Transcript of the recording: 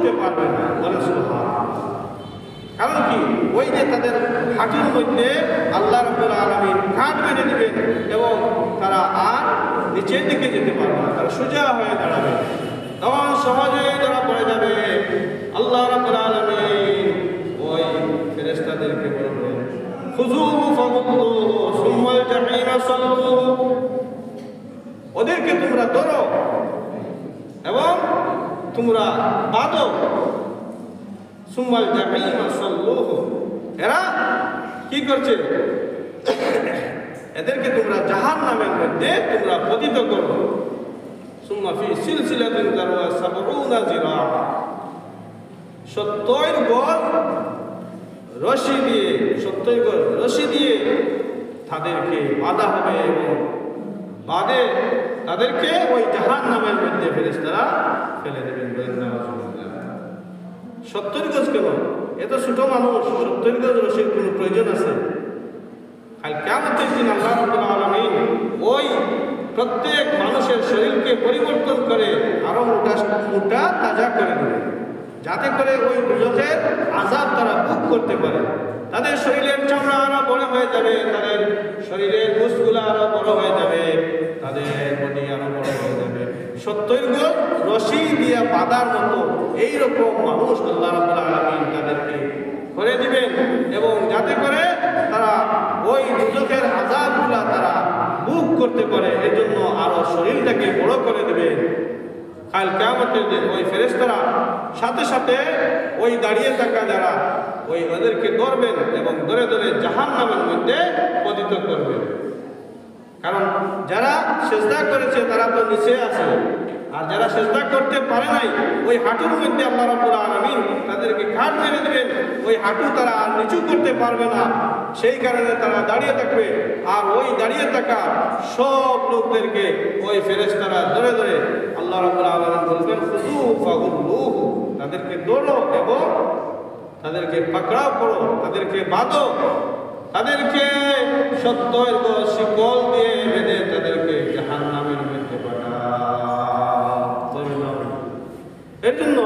করতে পারবে না। বলে সুবহানাল্লাহ। কারণ কি, ওই যে তাদের হাঁটুর মধ্যে আল্লাহ রাব্বুল আলামিন কাঠ বেঁধে দিবেন এবং তারা আর নিচের দিকে যেতে পারবে না, তারা সোজা হয়ে দাঁড়াবে, তখন সহজেই তারা পড়ে যাবে। আল্লাহ রাব্বুল আলামিন ওই ফেরেশতাদেরকে বলবেন, খুযুহু ফাগুল্লুহু সুম্মাল জাহিমা সাল্লুহু, ওদেরকে তোমরা ধরো এবং তোমরা বাঁধো। সুম্মাল জাহিমা সাল্লুহু, এরা কি করছে? এদেরকে তোমরা জাহান্নামের মধ্যে তোমরা পতিত করো। সুম্মা ফি সিলসিলাতিন যারউহা সাবউনা যিরাআ, 70 গজ রশি দিয়ে, 70 গজ রশি দিয়ে তাদেরকে বাঁধা হবে এবং বাঁধে তাদেরকে ওই জাহান্নামের মধ্যে ফেরেশতারা ফেলে দেবেন। 70 গজ কেন? এত ছোট মানুষ, 70 গজ রশির কোনো প্রয়োজন আছে? কাল কিয়ামতের দিন আল্লাহ রাব্বুল আলামিন ওই প্রত্যেক মানুষের শরীরকে পরিবর্তন করে আরো মোটা তাজা করে দেবে, যাতে করে ওই দুজকের আযাব তারা ভোগ করতে পারে। তাদের শরীরের চামড়া আরো বড় হয়ে যাবে, তাদের শরীরের গোশগুলো আরো বড় হয়ে যাবে, তাদের বডি আরো বড় হয়ে যাবে। 70 গজ রশি দিয়ে বাঁধার মতো এইরকম মানুষ আল্লাহ রাব্বুল আলামিন তাদেরকে করে দিবেন, এবং যাতে করে তারা ওই দুজকের আযাবগুলো তারা ভোগ করতে পারে, এজন্য আরো শরীরটাকে বড় করে দিবেন। কাল কিয়ামতের দিন ওই ফেরেশতারা সাথে সাথে ওই দাঁড়িয়ে থাকা যারা ওই ওদেরকে ধরবেন এবং ধরে ধরে জাহান্নামের মধ্যে পতিত করবেন। কারণ যারা সেজদা করেছে তারা তো নিচে আছে, আর যারা সেজদা করতে পারে নাই ওই হাঁটুর মধ্যে আল্লাহ রাব্বুল আলামিন তাদেরকে কাঠ মেরে দিবেন, ওই হাঁটু তারা আর নিচু করতে পারবে না, সেই কারণে তারা দাঁড়িয়ে থাকবে। আর ওই দাঁড়িয়ে থাকা সব লোকদেরকে ওই ফেরেশতারা ধরে ধরে আল্লাহ রাব্বুল আলামিন বলবেন, খুযুহু ফাগুল্লুহু, তাদেরকে ধরো এবং তাদেরকে পাকড়াও করো, তাদেরকে বাঁধো, তাদেরকে 70 গজ শিকল দিয়ে বেঁধে তাদেরকে জাহান্নামের মধ্যে পাঠাও। এর জন্য